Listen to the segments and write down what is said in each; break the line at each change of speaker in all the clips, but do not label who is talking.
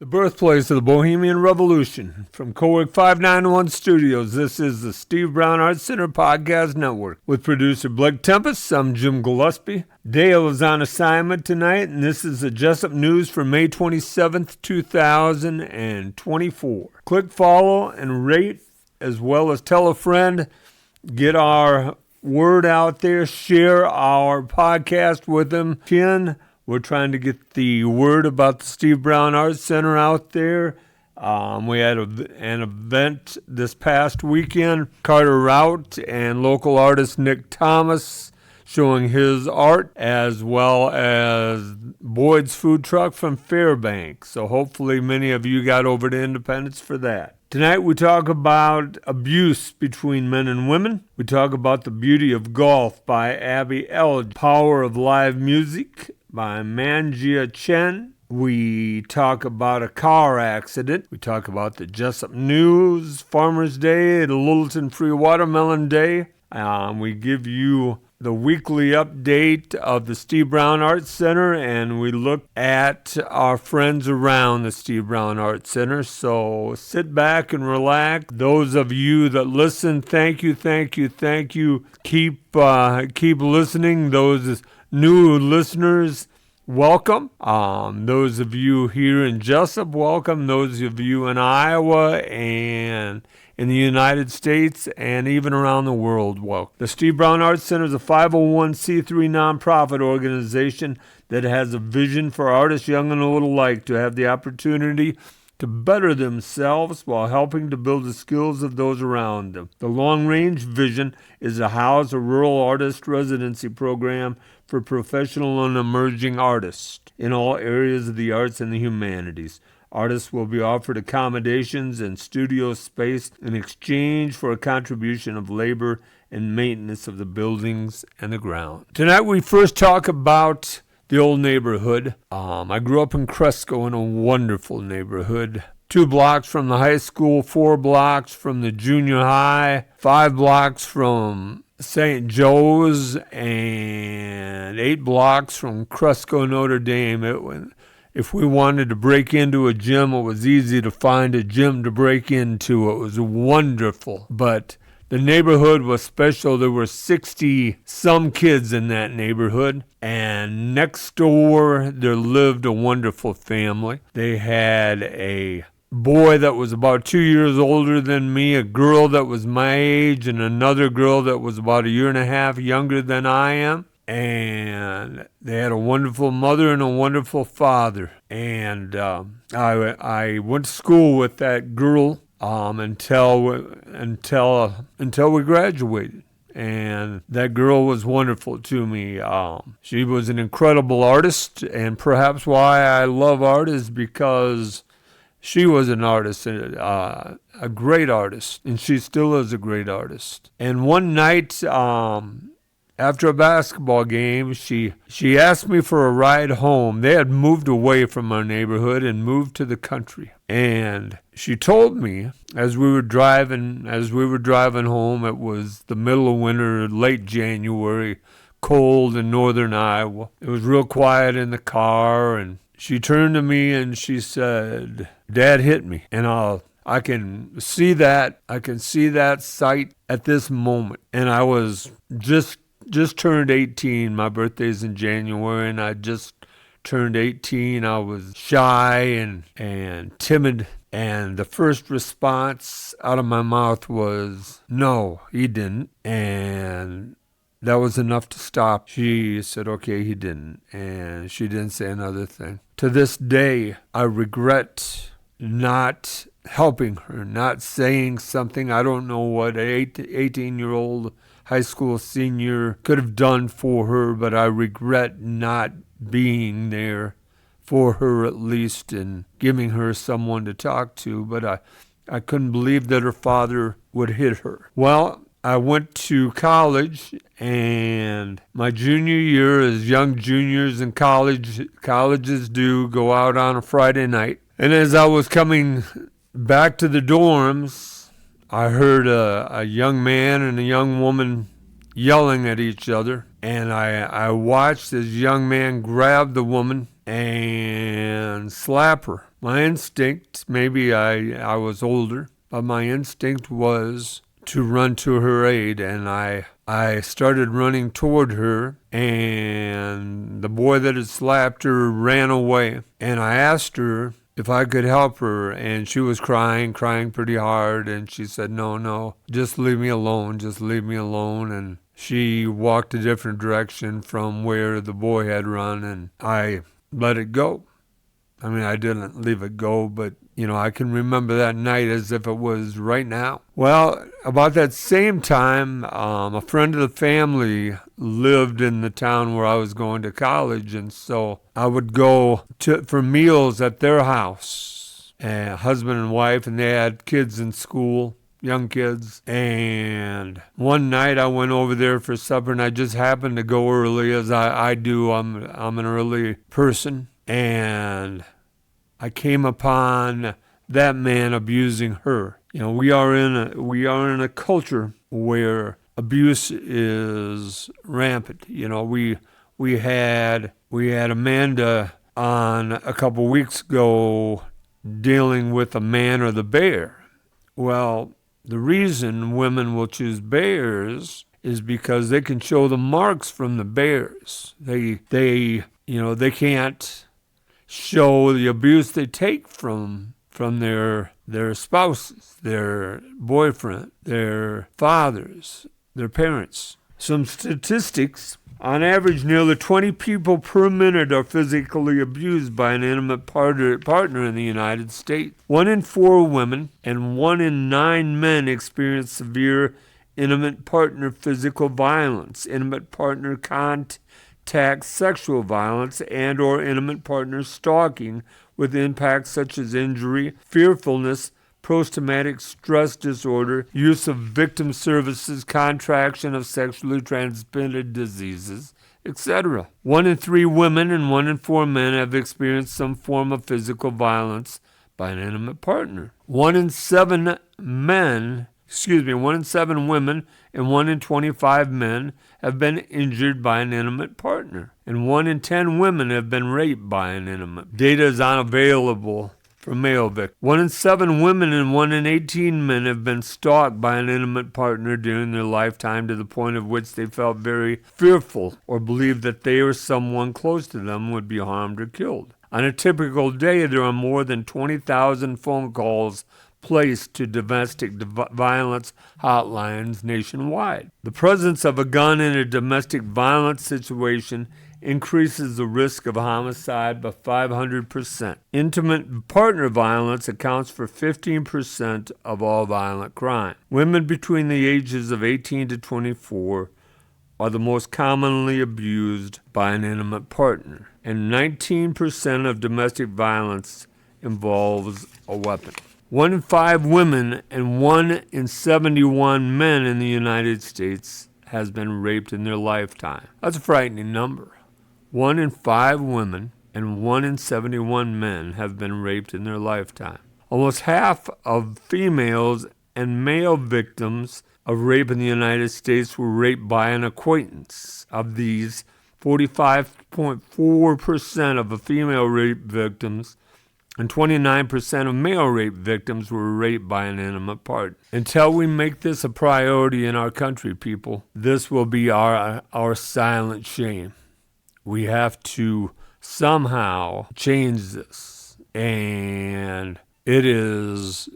The birthplace of the Bohemian Revolution. From Cowork 591 Studios, this is the Steve Brown Arts Center Podcast Network. With producer Blake Tempus, I'm Jim Gillespie. Dale is on assignment tonight, and this is the Jesup News for May 27th, 2024. Click follow and rate, as well as tell a friend. Get our word out there. Share our podcast with them. We're trying to get the word about the Steve Brown Arts Center out there. We had an event this past weekend. Carter Rout and local artist Nick Thomas showing his art, as well as Boyd's Food Truck from Fairbanks. So hopefully many of you got over to Independence for that. Tonight we talk about abuse between men and women. We talk about The Beauty of Golf by Abby Elge, Power of Live Music by Manjia Chen. We talk about a car accident. We talk about the Jesup News, Farmers Day, the Littleton Free Watermelon Day. We give you the weekly update of the Steve Brown Arts Center, and we look at our friends around the Steve Brown Arts Center. So sit back and relax. Those of you that listen, thank you. Keep listening. Those new listeners, welcome. Those of you here in Jesup, welcome. Those of you in Iowa and in the United States and even around the world, welcome. The Steve Brown Arts Center is a 501c3 nonprofit organization that has a vision for artists, young and old alike, to have the opportunity to better themselves while helping to build the skills of those around them. The long-range vision is to house a rural artist residency program for professional and emerging artists in all areas of the arts and the humanities. Artists will be offered accommodations and studio space in exchange for a contribution of labor and maintenance of the buildings and the ground. Tonight we first talk about the old neighborhood. I grew up in Cresco, in a wonderful neighborhood. 2 blocks from the high school, 4 blocks from the junior high, 5 blocks from St. Joe's, and 8 blocks from Cresco, Notre Dame. If we wanted to break into a gym, it was easy to find a gym to break into. It was wonderful. But the neighborhood was special. There were 60-some kids in that neighborhood. And next door, there lived a wonderful family. They had a boy that was about 2 years older than me, a girl that was my age, and another girl that was about a year and a half younger than I am. And they had a wonderful mother and a wonderful father. And I went to school with that girl until we graduated. And that girl was wonderful to me. She was an incredible artist, and perhaps why I love art is because she was an artist, a great artist, and she still is a great artist. And one night, after a basketball game, she asked me for a ride home. They had moved away from our neighborhood and moved to the country. And she told me as we were driving home, it was the middle of winter, late January, cold in northern Iowa. It was real quiet in the car, and she turned to me and she said, "Dad hit me." And I can see that sight at this moment. And I was just turned 18. My birthday's in January, and I just turned 18. I was shy and timid, and the first response out of my mouth was, "No, he didn't." And that was enough to stop. She said, "Okay, he didn't." And she didn't say another thing. To this day, I regret not helping her, not saying something. I don't know what an 18-year-old high school senior could have done for her, but I regret not being there for her, at least, and giving her someone to talk to. But I couldn't believe that her father would hit her. Well, I went to college, and my junior year, as young juniors in colleges do, go out on a Friday night. And as I was coming back to the dorms, I heard a young man and a young woman yelling at each other, and I watched this young man grab the woman and slap her. My instinct, maybe I was older, but my instinct was to run to her aid, and I started running toward her, and the boy that had slapped her ran away, and I asked her if I could help her, and she was crying pretty hard, and she said, no, just leave me alone, and she walked a different direction from where the boy had run, and I let it go. I mean, I didn't leave it go, but, I can remember that night as if it was right now. Well, about that same time, a friend of the family lived in the town where I was going to college, and so I would go for meals at their house, husband and wife, and they had kids in school, young kids. And one night I went over there for supper, and I just happened to go early, as I do. I'm an early person. And I came upon that man abusing her. We are in a culture where abuse is rampant. We had Amanda on a couple weeks ago dealing with a man or the bear. Well, the reason women will choose bears is because they can show the marks from the bears. They can't show the abuse they take from their spouses, their boyfriend, their fathers, their parents. Some statistics: on average, nearly 20 people per minute are physically abused by an intimate partner in the United States. 1 in 4 women and 1 in 9 men experience severe intimate partner physical violence, intimate partner contact sexual violence, and or intimate partner stalking, with impacts such as injury, fearfulness, post-traumatic stress disorder, use of victim services, contraction of sexually transmitted diseases, etc. 1 in 3 women and 1 in 4 men have experienced some form of physical violence by an intimate partner. 1 in 7 women and 1 in 25 men have been injured by an intimate partner, and 1 in 10 women have been raped by an intimate. Data is unavailable for male victims. 1 in 7 women and 1 in 18 men have been stalked by an intimate partner during their lifetime, to the point of which they felt very fearful or believed that they or someone close to them would be harmed or killed. On a typical day, there are more than 20,000 phone calls placed to domestic violence hotlines nationwide. The presence of a gun in a domestic violence situation increases the risk of homicide by 500%. Intimate partner violence accounts for 15% of all violent crime. Women between the ages of 18 to 24 are the most commonly abused by an intimate partner, and 19% of domestic violence involves a weapon. 1 in 5 women and 1 in 71 men in the United States has been raped in their lifetime. That's a frightening number. 1 in 5 women and 1 in 71 men have been raped in their lifetime. Almost half of females and male victims of rape in the United States were raped by an acquaintance. Of these, 45.4% of the female rape victims and 29% of male rape victims were raped by an intimate partner. Until we make this a priority in our country, people, this will be our silent shame. We have to somehow change this. And it is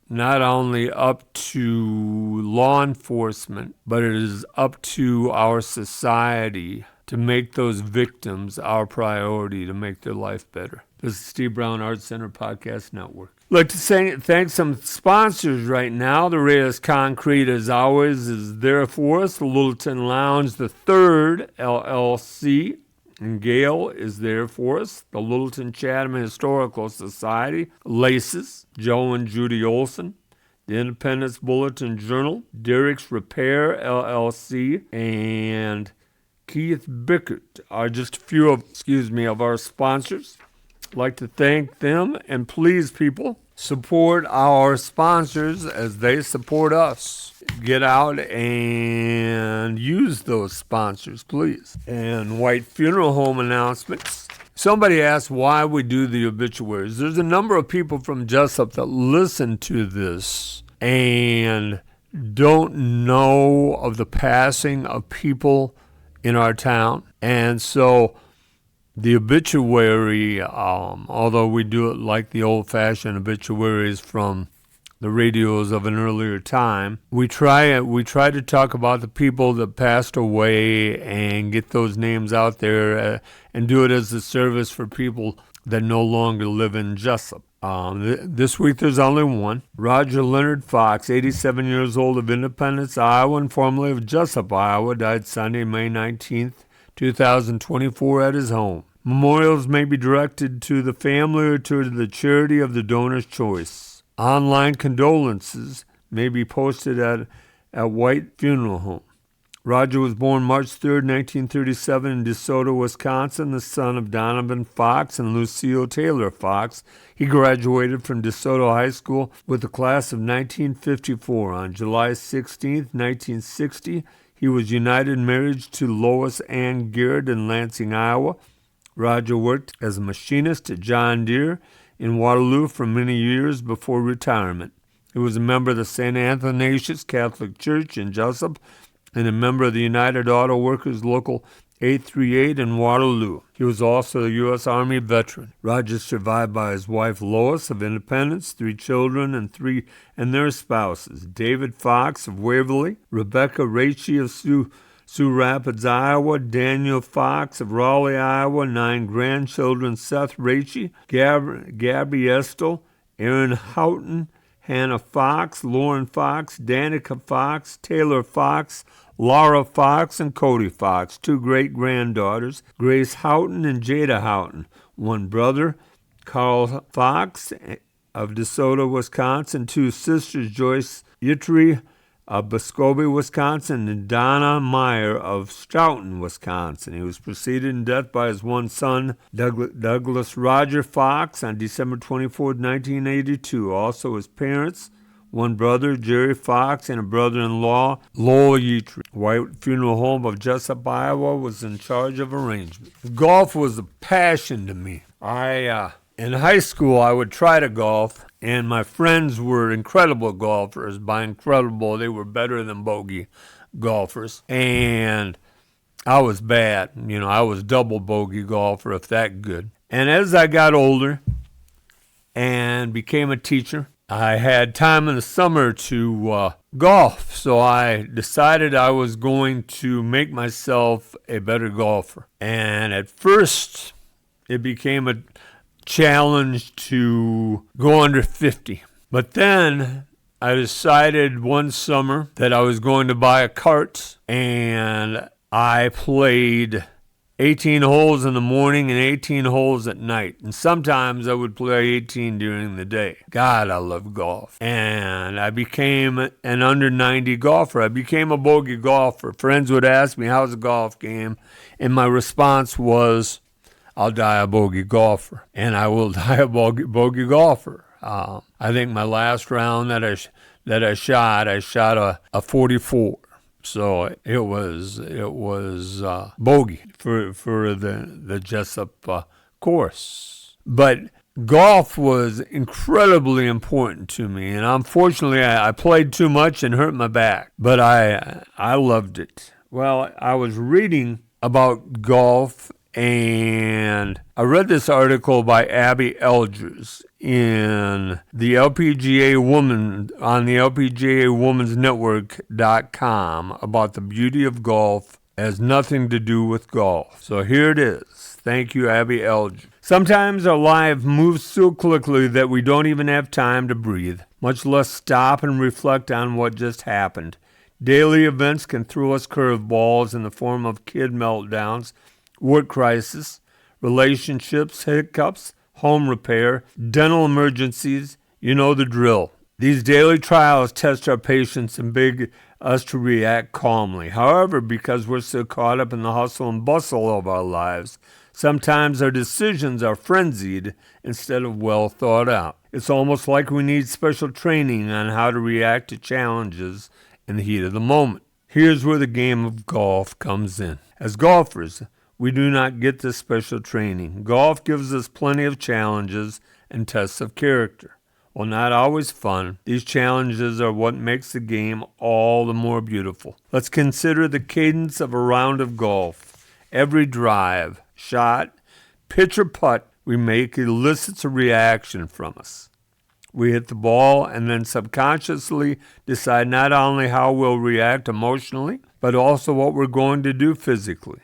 not only up to law enforcement, but it is up to our society to make those victims our priority, to make their life better. This is Steve Brown, Arts Center Podcast Network. I'd like to thank some sponsors right now. The Reyes Concrete, as always, is there for us. The Littleton Lounge, the Third LLC in Gale is there for us. The Littleton Chatham Historical Society, Laces, Joe and Judy Olson. The Independence Bulletin Journal, Derek's Repair LLC, and Keith Bickert are just a few of our sponsors. I'd like to thank them, and please, people, support our sponsors as they support us. get out and use those sponsors, please. And White Funeral Home announcements. Somebody asked why we do the obituaries. There's a number of people from Jesup that listen to this and don't know of the passing of people in our town. And so the obituary, although we do it like the old-fashioned obituaries from the radios of an earlier time, we try to talk about the people that passed away and get those names out there and do it as a service for people that no longer live in Jesup. This week there's only one. Roger Leonard Fox, 87 years old, of Independence, Iowa, and formerly of Jesup, Iowa, died Sunday, May 19th, 2024 at his home. Memorials may be directed to the family or to the charity of the donor's choice. Online condolences may be posted at White Funeral Home. Roger was born March 3rd, 1937 in DeSoto, Wisconsin, the son of Donovan Fox and Lucille Taylor Fox. He graduated from DeSoto High School with the class of 1954. On July 16th, 1960, he was united in marriage to Lois Ann Garrett in Lansing, Iowa. Roger worked as a machinist at John Deere in Waterloo for many years before retirement. He was a member of the St. Athanasius Catholic Church in Jesup and a member of the United Auto Workers Local 838 in Waterloo. He was also a U.S. Army veteran. Roger is survived by his wife Lois of Independence, 3 children, and their spouses, David Fox of Waverly, Rebecca Raichie of Sioux Rapids, Iowa, Daniel Fox of Raleigh, Iowa, 9 grandchildren, Seth Raichie, Gabby Estel, Aaron Houghton, Hannah Fox, Lauren Fox, Danica Fox, Taylor Fox, Laura Fox, and Cody Fox, 2 great-granddaughters, Grace Houghton and Jada Houghton, 1 brother, Carl Fox of DeSoto, Wisconsin, 2 sisters, Joyce Yitri of Muscogee, Wisconsin, and Donna Meyer of Stoughton, Wisconsin. He was preceded in death by his 1 son, Douglas Roger Fox, on December 24, 1982. Also his parents, 1 brother, Jerry Fox, and a brother-in-law, Lowell Yitri. White Funeral Home of Jesup, Iowa, was in charge of arrangement. Golf was a passion to me. In high school, I would try to golf, and my friends were incredible golfers. By incredible, they were better than bogey golfers. And I was bad. I was double bogey golfer, if that good. And as I got older and became a teacher, I had time in the summer to golf. So I decided I was going to make myself a better golfer. And at first, it became a challenge to go under 50. But then I decided one summer that I was going to buy a cart, and I played 18 holes in the morning and 18 holes at night. And sometimes I would play 18 during the day. God, I love golf. And I became an under 90 golfer. I became a bogey golfer. Friends would ask me, how's the golf game? And my response was, I'll die a bogey golfer, and I will die a bogey golfer. I think my last round that I shot a 44. So it was bogey for the Jesup course. But golf was incredibly important to me, and unfortunately I played too much and hurt my back. But I loved it. Well, I was reading about golf, and I read this article by Abby Elders in the LPGA Woman on the LPGA Women's Network.com about the beauty of golf has nothing to do with golf. So here it is. Thank you, Abby Elders. Sometimes our life moves so quickly that we don't even have time to breathe, much less stop and reflect on what just happened. Daily events can throw us curveballs in the form of kid meltdowns, work crisis, relationships, hiccups, home repair, dental emergencies. You know the drill. These daily trials test our patience and beg us to react calmly. However, because we're so caught up in the hustle and bustle of our lives, sometimes our decisions are frenzied instead of well thought out. It's almost like we need special training on how to react to challenges in the heat of the moment. Here's where the game of golf comes in. As golfers, we do not get this special training. Golf gives us plenty of challenges and tests of character. While not always fun, these challenges are what makes the game all the more beautiful. Let's consider the cadence of a round of golf. Every drive, shot, pitch or putt we make elicits a reaction from us. We hit the ball and then subconsciously decide not only how we'll react emotionally, but also what we're going to do physically.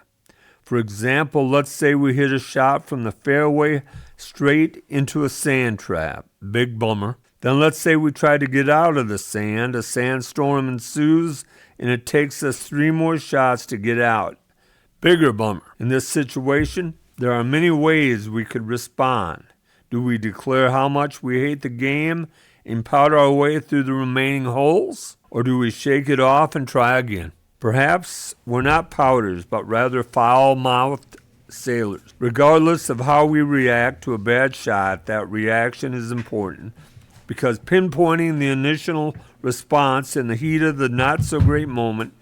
For example, let's say we hit a shot from the fairway straight into a sand trap. Big bummer. Then let's say we try to get out of the sand. A sandstorm ensues, and it takes us 3 more shots to get out. Bigger bummer. In this situation, there are many ways we could respond. Do we declare how much we hate the game and powder our way through the remaining holes? Or do we shake it off and try again? Perhaps we're not powders, but rather foul-mouthed sailors. Regardless of how we react to a bad shot, that reaction is important because pinpointing the initial response in the heat of the not-so-great moment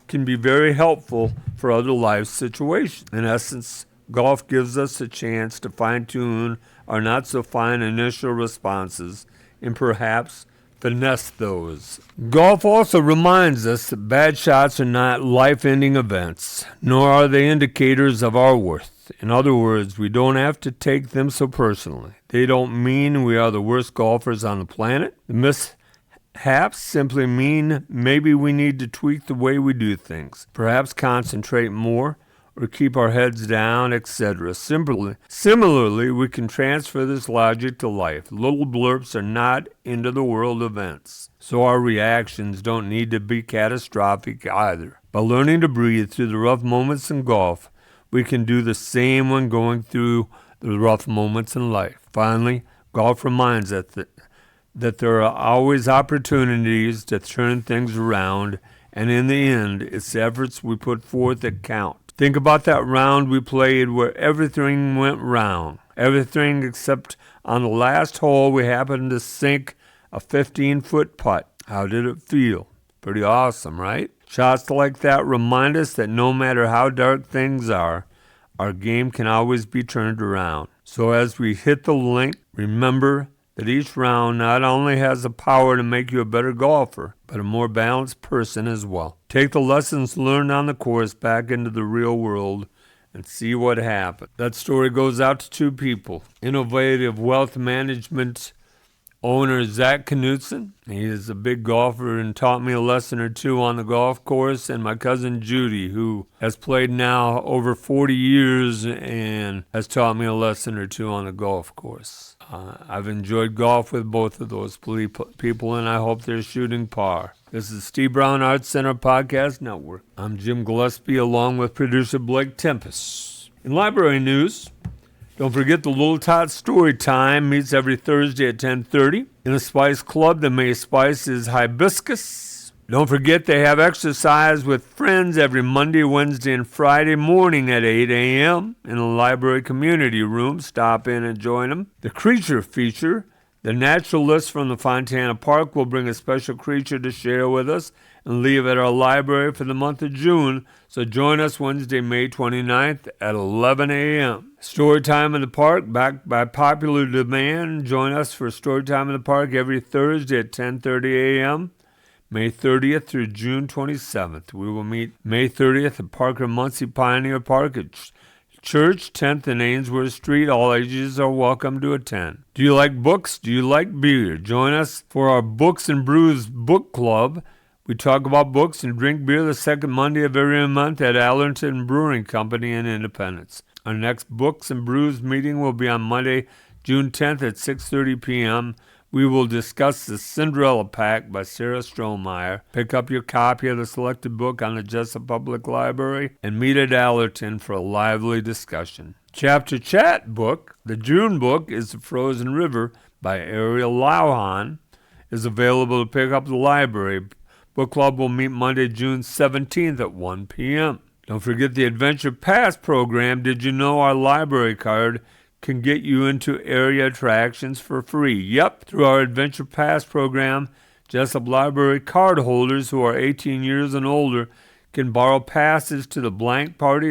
can be very helpful for other life situations. In essence, golf gives us a chance to fine-tune our not-so-fine initial responses and perhaps finesse those. Golf also reminds us that bad shots are not life-ending events, nor are they indicators of our worth. In other words, we don't have to take them so personally. They don't mean we are the worst golfers on the planet. The mishaps simply mean maybe we need to tweak the way we do things, perhaps concentrate more, or keep our heads down, etc. Similarly, we can transfer this logic to life. Little blurps are not end-of-the-world events, so our reactions don't need to be catastrophic either. By learning to breathe through the rough moments in golf, we can do the same when going through the rough moments in life. Finally, golf reminds us that there are always opportunities to turn things around, and in the end, it's the efforts we put forth that count. Think about that round we played where everything went wrong. Everything except on the last hole we happened to sink a 15-foot putt. How did it feel? Pretty awesome, right? Shots like that remind us that no matter how dark things are, our game can always be turned around. So as we hit the link, remember that each round not only has the power to make you a better golfer, but a more balanced person as well. Take the lessons learned on the course back into the real world and see what happens. That story goes out to 2 people. Innovative wealth management owner Zach Knutson. He is a big golfer and taught me a lesson or 2 on the golf course. And my cousin Judy, who has played now over 40 years and has taught me a lesson or 2 on the golf course. I've enjoyed golf with both of those people, and I hope they're shooting par. This is Steve Brown Arts Center Podcast Network. I'm Jim Gillespie, along with producer Blake Tempus. In library news, don't forget the Little Tot Story Time meets every Thursday at 10:30. In the Spice Club, the May Spice is hibiscus. Don't forget they have exercise with friends every Monday, Wednesday, and Friday morning at 8 a.m. in the library community room. Stop in and join them. The creature feature, the naturalist from the Fontana Park will bring a special creature to share with us and leave at our library for the month of June. So join us Wednesday, May 29th at 11 a.m. Storytime in the Park, backed by popular demand. Join us for Storytime in the Park every Thursday at 10:30 a.m. May 30th through June 27th. We will meet May 30th at Parker Muncie Pioneer Park at Church, 10th and Ainsworth Street. All ages are welcome to attend. Do you like books? Do you like beer? Join us for our Books and Brews Book Club. We talk about books and drink beer the second Monday of every month at Allerton Brewing Company in Independence. Our next Books and Brews meeting will be on Monday, June 10th at 6:30 p.m. We will discuss The Cinderella Pack by Sarah Strohmeyer. Pick up your copy of the selected book on the Jesup Public Library and meet at Allerton for a lively discussion. Chapter Chat book, the June book, is The Frozen River by Ariel Lauhan, is available to pick up at the library. Book Club will meet Monday, June 17th at 1 p.m. Don't forget the Adventure Pass program. Did you know our library card can get you into area attractions for free? Yep, through our Adventure Pass program, Jesup Library card holders who are 18 years and older can borrow passes to the Blank Park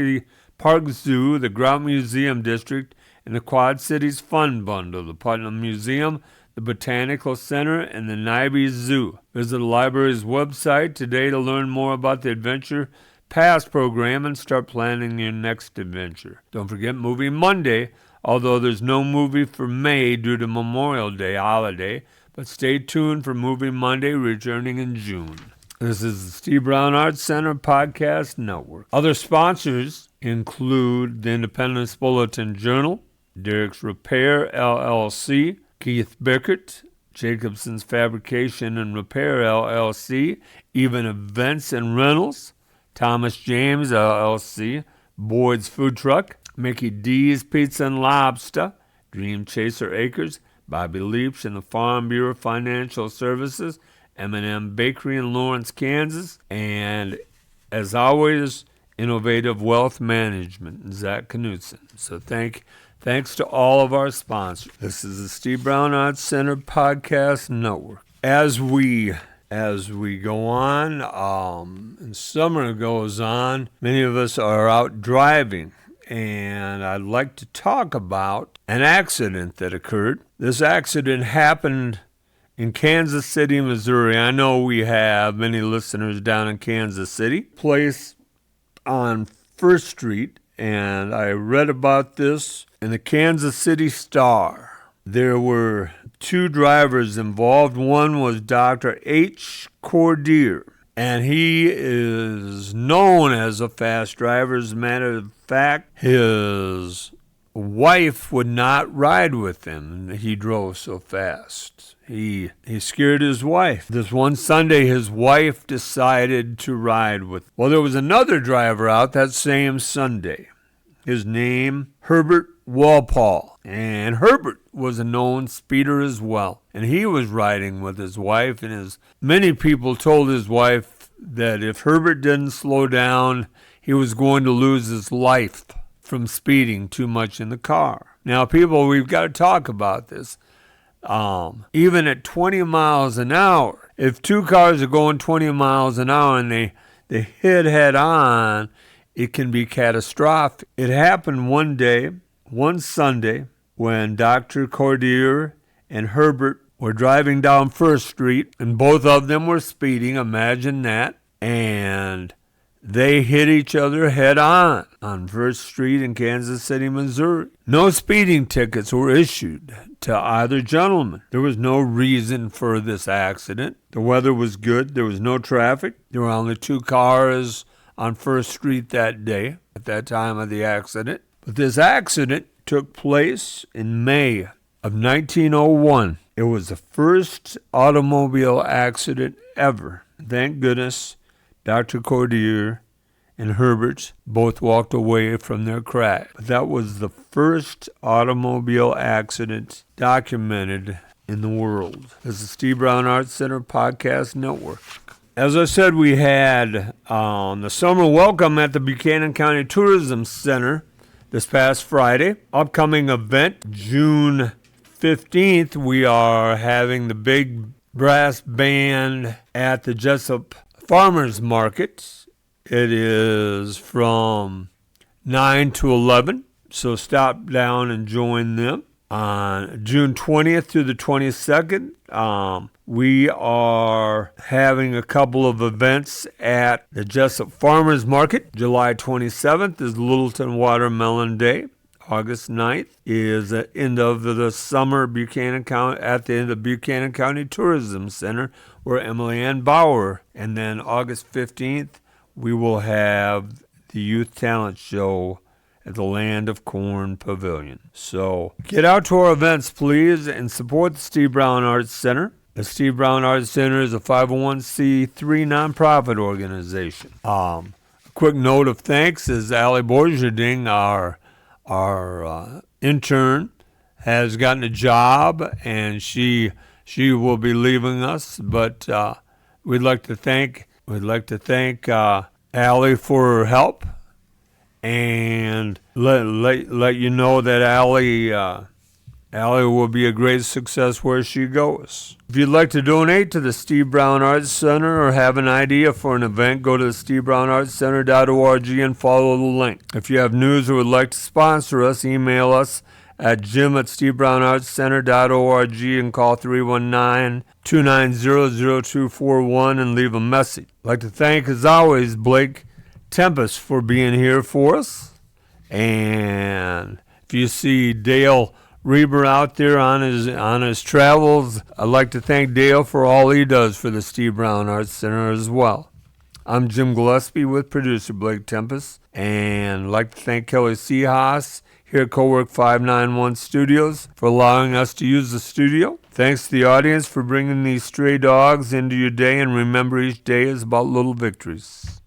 Zoo, the Grout Museum District, and the Quad Cities Fun Bundle, the Putnam Museum, the Botanical Center, and the Nibes Zoo. Visit the library's website today to learn more about the Adventure Pass program and start planning your next adventure. Don't forget Movie Monday, although there's no movie for May due to Memorial Day holiday, but stay tuned for Movie Monday returning in June. This is the Steve Brown Arts Center Podcast Network. Other sponsors include the Independence Bulletin Journal, Derek's Repair, LLC, Keith Bickert, Jacobson's Fabrication and Repair, LLC, Even Events and Rentals, Thomas James, LLC, Boyd's Food Truck, Mickey D's Pizza and Lobster, Dream Chaser Acres, Bobby Leach and the Farm Bureau Financial Services, M&M Bakery in Lawrence, Kansas, and, as always, Innovative Wealth Management, Zach Knudsen. So thanks to all of our sponsors. This is the Steve Brown Arts Center Podcast Network. As we go on, and summer goes on, many of us are out driving, and I'd like to talk about an accident that occurred. This accident happened in Kansas City, Missouri. I know we have many listeners down in Kansas City. Place on First Street, and I read about this in the Kansas City Star. There were two drivers involved. One was Dr. H. Cordier, and he is known as a fast driver. As a matter of fact, his wife would not ride with him. He drove so fast. He scared his wife. This one Sunday, his wife decided to ride with. Well, there was another driver out that same Sunday. His name, Herbert Walpole. And Herbert was a known speeder as well. And he was riding with his wife. And many people told his wife that if Herbert didn't slow down, he was going to lose his life from speeding too much in the car. Now, people, we've got to talk about this. Even at 20 miles an hour, if two cars are going 20 miles an hour and they hit head on, it can be catastrophic. It happened one Sunday, when Dr. Cordier and Herbert were driving down First Street, and both of them were speeding. Imagine that. And they hit each other head on First Street in Kansas City, Missouri. No speeding tickets were issued to either gentleman. There was no reason for this accident. The weather was good. There was no traffic. There were only two cars on First Street that day at that time of the accident. But this accident took place in May of 1901. It was the first automobile accident ever. Thank goodness Dr. Cordier and Herbert both walked away from their crash. But that was the first automobile accident documented in the world. This is the Steve Brown Arts Center Podcast Network. As I said, we had the summer welcome at the Buchanan County Tourism Center this past Friday. Upcoming event, June 15th, we are having the big brass band at the Jesup Farmers Market. It is from 9 to 11, so stop down and join them. On June 20th through the 22nd, we are having a couple of events at the Jesup Farmers Market. July 27th is Littleton Watermelon Day. August 9th is the end of the summer at the end of Buchanan County Tourism Center, where Emily Ann Bauer. And then August 15th, we will have the Youth Talent Show at the Land of Corn Pavilion. So get out to our events, please, and support the Steve Brown Arts Center. The Steve Brown Arts Center is a 501c3 nonprofit organization. A quick note of thanks is Allie Borgerding, our intern, has gotten a job, and she will be leaving us. But we'd like to thank Allie for her help, and let you know that Allie Allie will be a great success where she goes. If you'd like to donate to the Steve Brown Arts Center or have an idea for an event, go to the SteveBrownArtsCenter.org and follow the link. If you have news or would like to sponsor us, email us at jim@SteveBrownArtsCenter.org and call 319-290-0241 and leave a message. I'd like to thank, as always, Blake Tempus for being here for us. And if you see Dale Reber out there on his travels, I'd like to thank Dale for all he does for the Steve Brown Arts Center as well. I'm Jim Gillespie with producer Blake Tempus, and I'd like to thank Kelly Seahaas here at Cowork 591 Studios for allowing us to use the studio. Thanks to the audience for bringing these stray dogs into your day, and remember, each day is about little victories.